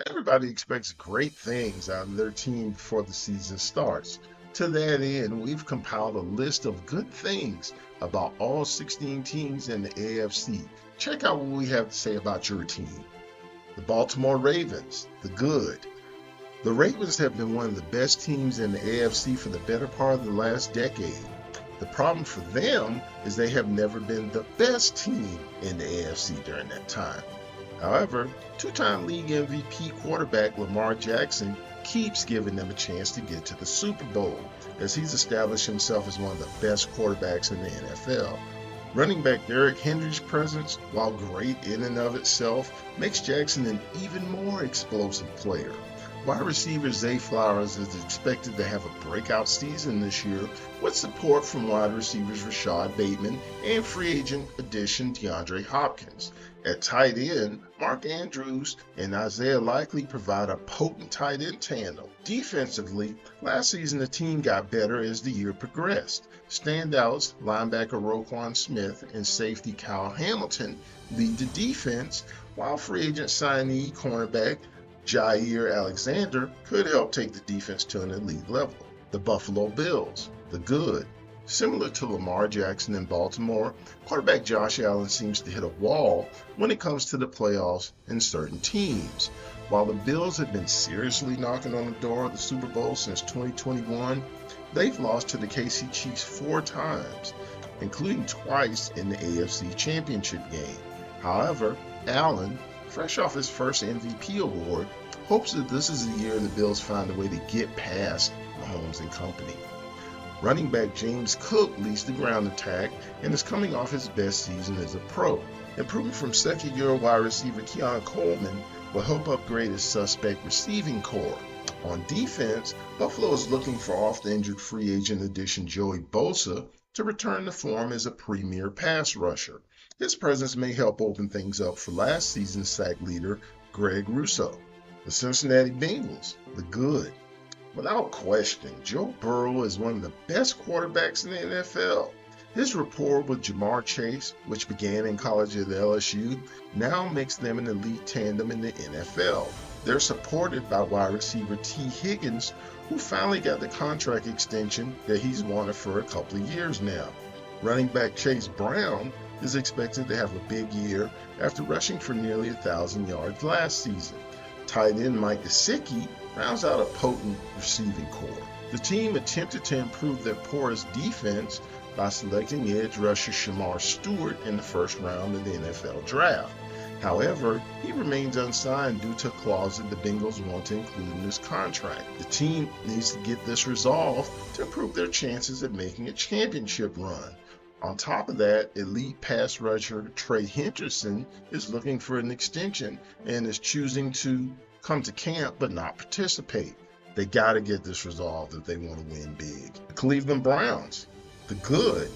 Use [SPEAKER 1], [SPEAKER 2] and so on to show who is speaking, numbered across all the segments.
[SPEAKER 1] Everybody expects great things out of their team before the season starts. To that end, we've compiled a list of good things about all 16 teams in the AFC. Check out what we have to say about your team. The Baltimore Ravens, the good. The Ravens have been one of the best teams in the AFC for the better part of the last decade. The problem for them is they have never been the best team in the AFC during that time. However, two-time league MVP quarterback Lamar Jackson keeps giving them a chance to get to the Super Bowl, as he's established himself as one of the best quarterbacks in the NFL. Running back Derrick Henry's presence, while great in and of itself, makes Jackson an even more explosive player. Wide receiver Zay Flowers is expected to have a breakout season this year with support from wide receivers Rashad Bateman and free agent addition DeAndre Hopkins. At tight end, Mark Andrews and Isaiah Likely provide a potent tight end tandem. Defensively, last season the team got better as the year progressed. Standouts, linebacker Roquan Smith and safety Kyle Hamilton lead the defense, while free agent signee cornerback Jair Alexander could help take the defense to an elite level. The Buffalo Bills, the good. Similar to Lamar Jackson in Baltimore, quarterback Josh Allen seems to hit a wall when it comes to the playoffs in certain teams. While the Bills have been seriously knocking on the door of the Super Bowl since 2021, they've lost to the KC Chiefs 4 times, including twice in the AFC Championship game. However, Allen, fresh off his first MVP award, hopes that this is the year the Bills find a way to get past Mahomes and company. Running back James Cook leads the ground attack and is coming off his best season as a pro. Improving from second-year wide receiver Keon Coleman will help upgrade his suspect receiving core. On defense, Buffalo is looking for oft-injured free agent addition Joey Bosa to return to form as a premier pass rusher. His presence may help open things up for last season's sack leader Greg Rousseau. The Cincinnati Bengals, the good. Without question, Joe Burrow is one of the best quarterbacks in the NFL. His rapport with Jamar Chase, which began in college at LSU, now makes them an elite tandem in the NFL. They're supported by wide receiver T. Higgins, who finally got the contract extension that he's wanted for a couple of years now. Running back Chase Brown is expected to have a big year after rushing for nearly 1,000 yards last season. Tight end Mike Gesicki rounds out a potent receiving core. The team attempted to improve their porous defense by selecting edge rusher Shamar Stewart in the first round of the NFL draft. However, he remains unsigned due to a clause that the Bengals want to include in his contract. The team needs to get this resolved to improve their chances at making a championship run. On top of that, elite pass rusher Trey Henderson is looking for an extension and is choosing to come to camp but not participate. They got to get this resolved if they want to win big. The Cleveland Browns, the good.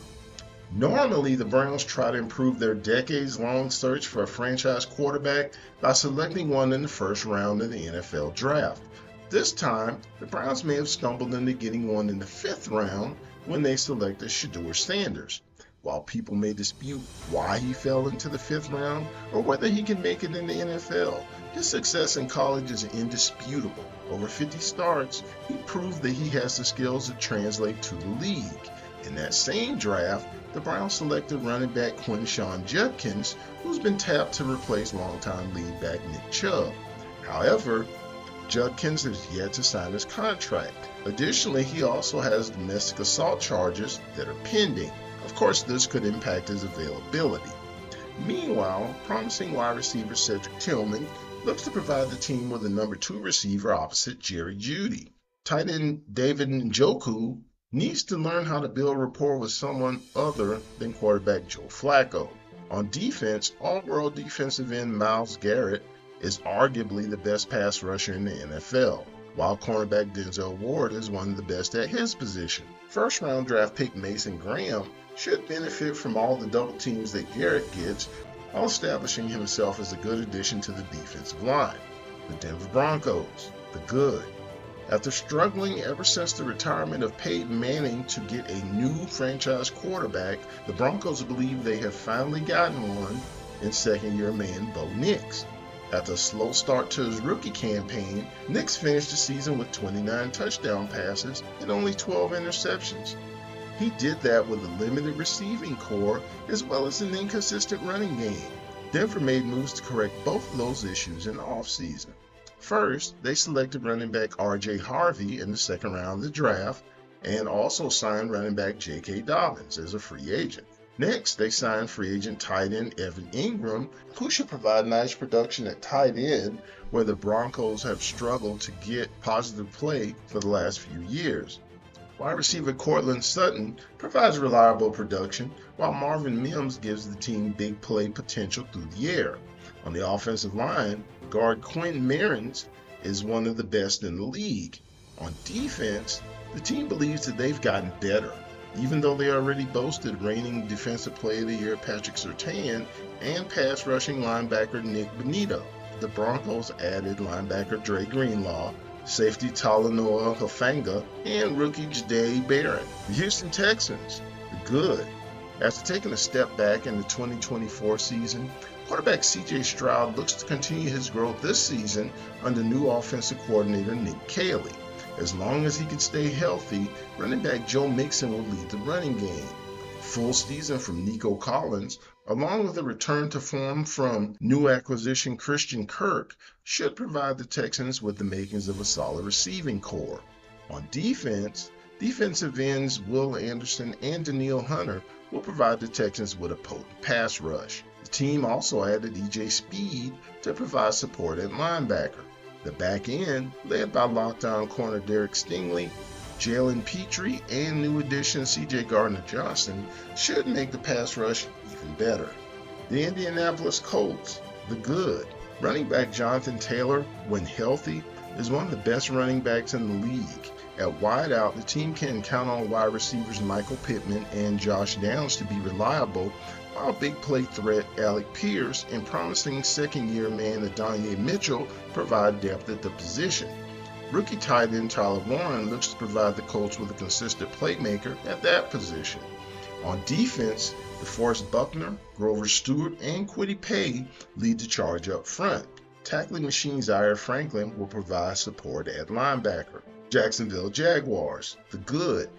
[SPEAKER 1] Normally, the Browns try to improve their decades-long search for a franchise quarterback by selecting one in the first round of the NFL draft. This time, the Browns may have stumbled into getting one in the 5th round when they selected Shedeur Sanders. While people may dispute why he fell into the 5th round or whether he can make it in the NFL, his success in college is indisputable. Over 50 starts, he proved that he has the skills to translate to the league. In that same draft, the Browns selected running back Quinshon Judkins, who's been tapped to replace longtime lead back Nick Chubb. However, Judkins has yet to sign his contract. Additionally, he also has domestic assault charges that are pending. Of course, this could impact his availability. Meanwhile, promising wide receiver Cedric Tillman looks to provide the team with a number 2 receiver opposite Jerry Jeudy. Tight end David Njoku needs to learn how to build rapport with someone other than quarterback Joe Flacco. On defense, all-world defensive end Myles Garrett is arguably the best pass rusher in the NFL, while cornerback Denzel Ward is one of the best at his position. First-round draft pick Mason Graham should benefit from all the double teams that Garrett gets, while establishing himself as a good addition to the defensive line. The Denver Broncos, the good. After struggling ever since the retirement of Peyton Manning to get a new franchise quarterback, the Broncos believe they have finally gotten one in second-year man Bo Nix. After a slow start to his rookie campaign, Nix finished the season with 29 touchdown passes and only 12 interceptions. He did that with a limited receiving core as well as an inconsistent running game. Denver made moves to correct both of those issues in the offseason. First, they selected running back R.J. Harvey in the second round of the draft and also signed running back J.K. Dobbins as a free agent. Next, they signed free agent tight end Evan Ingram, who should provide nice production at tight end, where the Broncos have struggled to get positive play for the last few years. Wide receiver Cortland Sutton provides reliable production, while Marvin Mims gives the team big play potential through the air. On the offensive line, guard Quinn Merens is one of the best in the league. On defense, the team believes that they've gotten better, even though they already boasted reigning Defensive Player of the Year Patrick Surtain and pass rushing linebacker Nick Bonito. The Broncos added linebacker Dre Greenlaw, safety Talanoa Hufanga, and rookie Jahdae Barron. The Houston Texans, the good. After taking a step back in the 2024 season, quarterback C.J. Stroud looks to continue his growth this season under new offensive coordinator Nick Caley. As long as he can stay healthy, running back Joe Mixon will lead the running game. Full season from Nico Collins, along with a return to form from new acquisition Christian Kirk, should provide the Texans with the makings of a solid receiving core. On defense, defensive ends Will Anderson and Danielle Hunter will provide the Texans with a potent pass rush. The team also added E.J. Speed to provide support at linebacker. The back end, led by lockdown corner Derek Stingley, Jalen Petrie, and new addition C.J. Gardner-Johnson should make the pass rush even better. The Indianapolis Colts, the good. Running back Jonathan Taylor, when healthy, is one of the best running backs in the league. At wideout, the team can count on wide receivers Michael Pittman and Josh Downs to be reliable, while big play threat Alec Pierce and promising second-year man Adonai Mitchell provide depth at the position. Rookie tight end Tyler Warren looks to provide the Colts with a consistent playmaker at that position. On defense, DeForest Buckner, Grover Stewart, and Kwity Paye lead the charge up front. Tackling machine Zaire Franklin will provide support at linebacker. Jacksonville Jaguars, the good.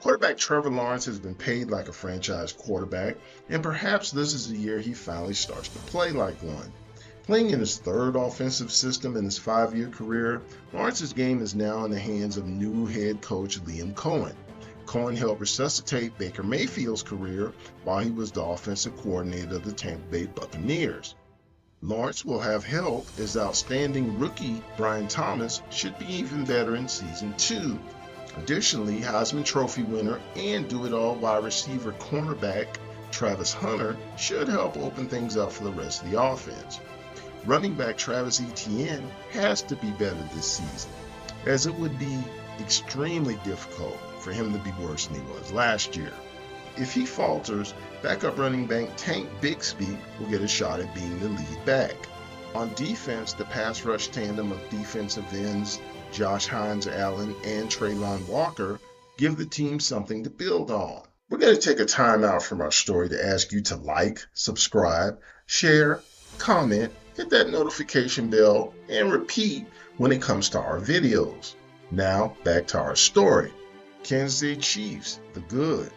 [SPEAKER 1] Quarterback Trevor Lawrence has been paid like a franchise quarterback, and perhaps this is the year he finally starts to play like one. Playing in his third offensive system in his 5-year career, Lawrence's game is now in the hands of new head coach Liam Cohen. Cohen helped resuscitate Baker Mayfield's career while he was the offensive coordinator of the Tampa Bay Buccaneers. Lawrence will have help as outstanding rookie Brian Thomas should be even better in Season 2. Additionally, Heisman Trophy winner and do-it-all wide receiver cornerback Travis Hunter should help open things up for the rest of the offense. Running back Travis Etienne has to be better this season, as it would be extremely difficult for him to be worse than he was last year. If he falters, backup running back Tank Bixby will get a shot at being the lead back. On defense, the pass rush tandem of defensive ends Josh Hines-Allen and Traylon Walker give the team something to build on. We're going to take a time out from our story to ask you to like, subscribe, share, comment, hit that notification bell, and repeat when it comes to our videos. Now, back to our story. Kansas City Chiefs, the good.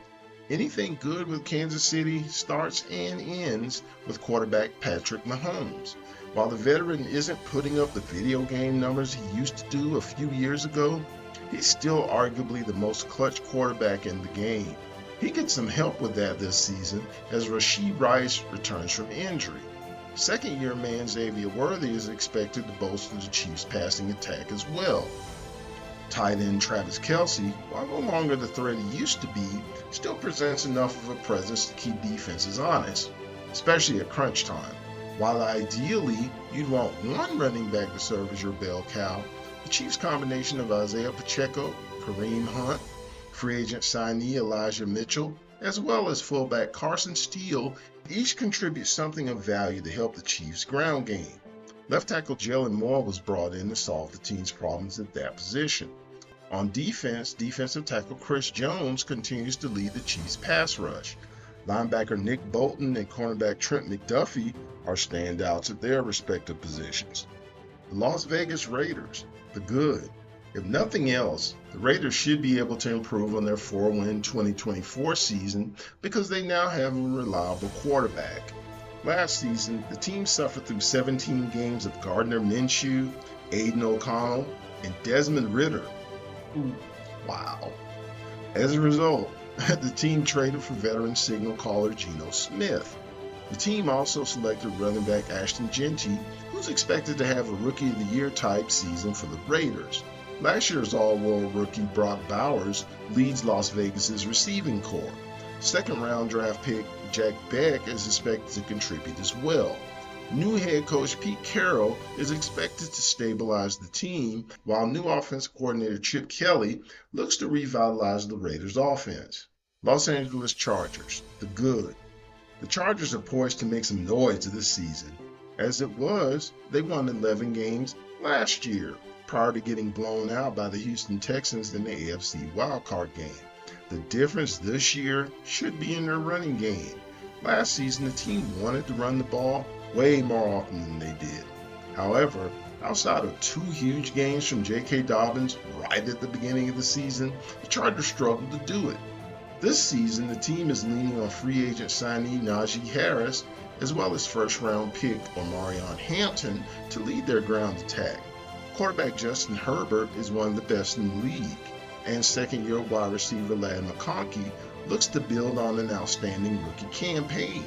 [SPEAKER 1] Anything good with Kansas City starts and ends with quarterback Patrick Mahomes. While the veteran isn't putting up the video game numbers he used to do a few years ago, he's still arguably the most clutch quarterback in the game. He gets some help with that this season as Rashee Rice returns from injury. Second-year man Xavier Worthy is expected to bolster the Chiefs' passing attack as well. Tight end Travis Kelce, while no longer the threat he used to be, still presents enough of a presence to keep defenses honest, especially at crunch time. While ideally you'd want one running back to serve as your bell cow, the Chiefs' combination of Isaiah Pacheco, Kareem Hunt, free agent signee Elijah Mitchell, as well as fullback Carson Steele, each contribute something of value to help the Chiefs' ground game. Left tackle Jalen Moore was brought in to solve the team's problems at that position. On defense, defensive tackle Chris Jones continues to lead the Chiefs' pass rush. Linebacker Nick Bolton and cornerback Trent McDuffie are standouts at their respective positions. The Las Vegas Raiders, the good. If nothing else, the Raiders should be able to improve on their 4-win 2024 season because they now have a reliable quarterback. Last season, the team suffered through 17 games of Gardner Minshew, Aiden O'Connell, and Desmond Ridder. Wow. As a result, the team traded for veteran signal caller Geno Smith. The team also selected running back Ashton Jeanty, who's expected to have a Rookie of the Year type season for the Raiders. Last year's All-World rookie Brock Bowers leads Las Vegas's receiving corps. Second-round draft pick Jack Beck is expected to contribute as well. New head coach Pete Carroll is expected to stabilize the team, while new offensive coordinator Chip Kelly looks to revitalize the Raiders' offense. Los Angeles Chargers, the good. The Chargers are poised to make some noise this season. As it was, they won 11 games last year, prior to getting blown out by the Houston Texans in the AFC wildcard game. The difference this year should be in their running game. Last season, the team wanted to run the ball way more often than they did. However, outside of 2 huge games from J.K. Dobbins right at the beginning of the season, the Chargers struggled to do it. This season, the team is leaning on free agent signee Najee Harris, as well as first-round pick Omarion Hampton to lead their ground attack. Quarterback Justin Herbert is one of the best in the league, and second-year wide receiver Ladd McConkey looks to build on an outstanding rookie campaign.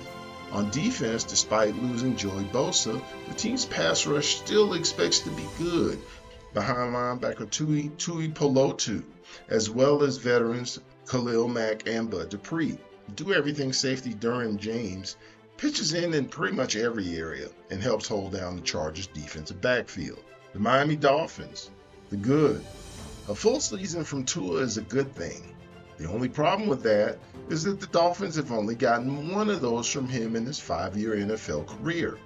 [SPEAKER 1] On defense, despite losing Joey Bosa, the team's pass rush still expects to be good, behind linebacker Tui Polotu, as well as veterans Khalil Mack and Bud Dupree. Do everything safety Derwin James pitches in pretty much every area and helps hold down the Chargers' defensive backfield. The Miami Dolphins, the good. A full season from Tua is a good thing. The only problem with that is that the Dolphins have only gotten one of those from him in his 5-year NFL career.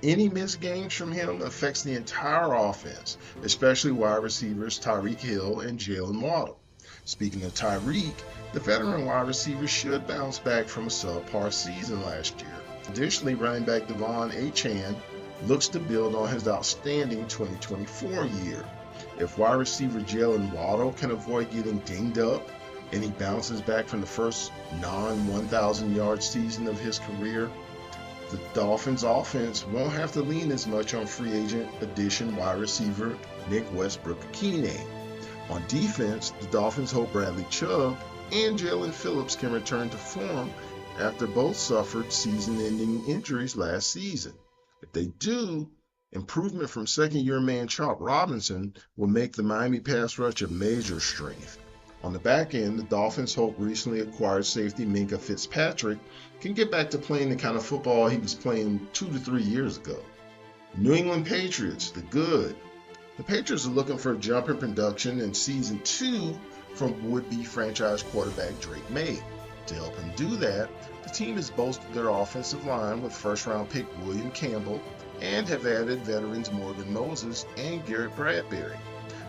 [SPEAKER 1] Any missed games from him affects the entire offense, especially wide receivers Tyreek Hill and Jalen Waddle. Speaking of Tyreek, the veteran wide receiver should bounce back from a subpar season last year. Additionally, running back Devon Achane looks to build on his outstanding 2024 year. If wide receiver Jalen Waddle can avoid getting dinged up and he bounces back from the first non-1,000-yard season of his career, the Dolphins' offense won't have to lean as much on free agent addition wide receiver Nick Westbrook-Ikine. On defense, the Dolphins hope Bradley Chubb and Jalen Phillips can return to form after both suffered season-ending injuries last season. If they do, improvement from second-year man Chop Robinson will make the Miami pass rush a major strength. On the back end, the Dolphins hope recently acquired safety Minkah Fitzpatrick can get back to playing the kind of football he was playing 2 to 3 years ago. The New England Patriots, the good. The Patriots are looking for a jump in production in Season 2 from would-be franchise quarterback Drake May. To help him do that, the team has bolstered their offensive line with first-round pick William Campbell and have added veterans Morgan Moses and Garrett Bradbury.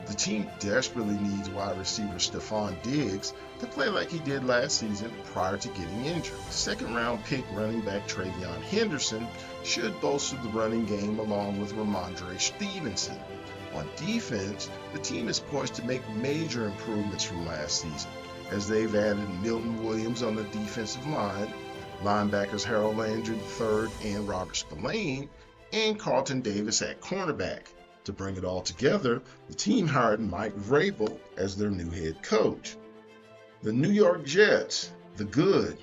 [SPEAKER 1] The team desperately needs wide receiver Stephon Diggs to play like he did last season prior to getting injured. Second-round pick running back Travion Henderson should bolster the running game along with Ramondre Stevenson. On defense, the team is poised to make major improvements from last season, as they've added Milton Williams on the defensive line, linebackers Harold Landry III and Robert Spillane, and Carlton Davis at cornerback. To bring it all together, the team hired Mike Vrabel as their new head coach. The New York Jets, the good.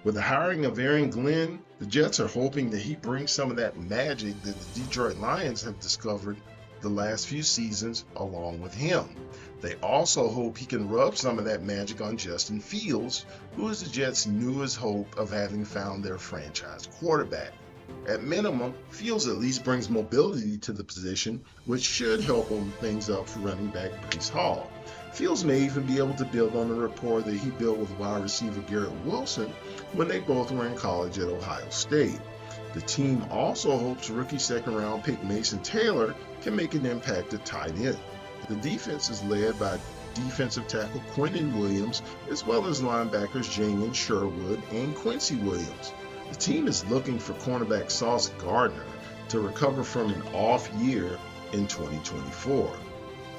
[SPEAKER 1] With the hiring of Aaron Glenn, the Jets are hoping that he brings some of that magic that the Detroit Lions have discovered the last few seasons along with him. They also hope he can rub some of that magic on Justin Fields, who is the Jets' newest hope of having found their franchise quarterback. At minimum, Fields at least brings mobility to the position, which should help open things up for running back Breece Hall. Fields may even be able to build on the rapport that he built with wide receiver Garrett Wilson when they both were in college at Ohio State. The team also hopes rookie second-round pick Mason Taylor can make an impact at tight end. The defense is led by defensive tackle Quentin Williams, as well as linebackers Jamin Sherwood and Quincy Williams. The team is looking for cornerback Sauce Gardner to recover from an off year in 2024.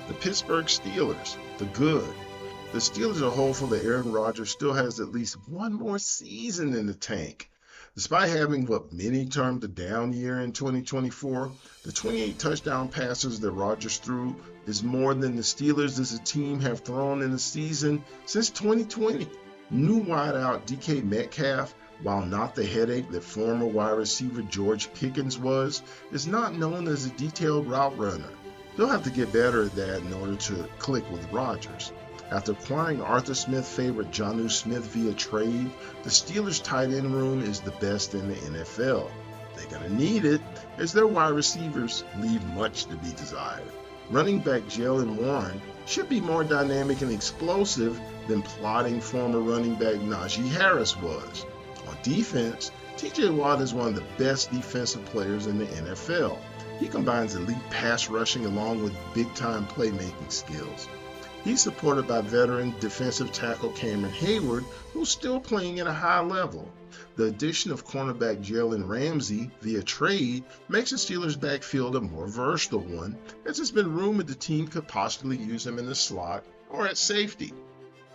[SPEAKER 1] The Pittsburgh Steelers, the good. The Steelers are hopeful that Aaron Rodgers still has at least one more season in the tank. Despite having what many termed a down year in 2024, the 28 touchdown passes that Rodgers threw is more than the Steelers as a team have thrown in the season since 2020. New wideout DK Metcalf, while not the headache that former wide receiver George Pickens was, is not known as a detailed route runner. They'll have to get better at that in order to click with Rodgers. After acquiring Arthur Smith favorite Jonnu Smith via trade, the Steelers' tight end room is the best in the NFL. They're going to need it, as their wide receivers leave much to be desired. Running back Jaylen Warren should be more dynamic and explosive than plodding former running back Najee Harris was. On defense, TJ Watt is one of the best defensive players in the NFL. He combines elite pass rushing along with big-time playmaking skills. He's supported by veteran defensive tackle Cameron Hayward, who's still playing at a high level. The addition of cornerback Jalen Ramsey via trade makes the Steelers' backfield a more versatile one, as it's been rumored the team could possibly use him in the slot or at safety.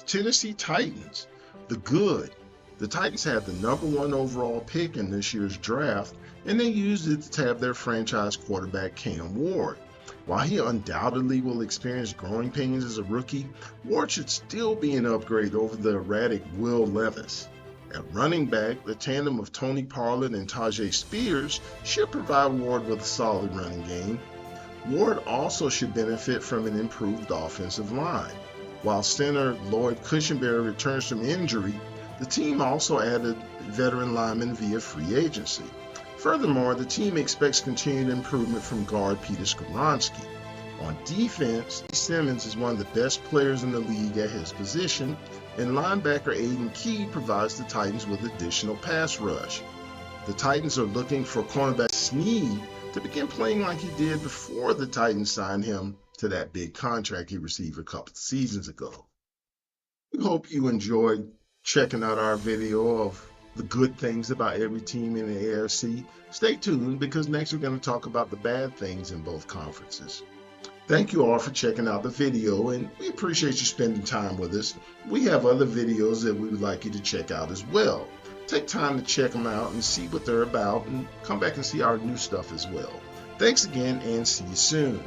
[SPEAKER 1] Tennessee Titans, the good. The Titans had the #1 overall pick in this year's draft, and they used it to have their franchise quarterback Cam Ward. While he undoubtedly will experience growing pains as a rookie, Ward should still be an upgrade over the erratic Will Levis. At running back, the tandem of Tony Pollard and Tajay Spears should provide Ward with a solid running game. Ward also should benefit from an improved offensive line. While center Lloyd Cushenberry returns from injury, the team also added veteran linemen via free agency. Furthermore, the team expects continued improvement from guard Peter Skoronski. On defense, Simmons is one of the best players in the league at his position, and linebacker Aiden Key provides the Titans with additional pass rush. The Titans are looking for cornerback Snead to begin playing like he did before the Titans signed him to that big contract he received a couple of seasons ago. We hope you enjoyed checking out our video of the good things about every team in the AFC. Stay tuned, because next we're going to talk about the bad things in both conferences. Thank you all for checking out the video, and we appreciate you spending time with us. We have other videos that we would like you to check out as well. Take time to check them out and see what they're about, and come back and see our new stuff as well. Thanks again, and see you soon.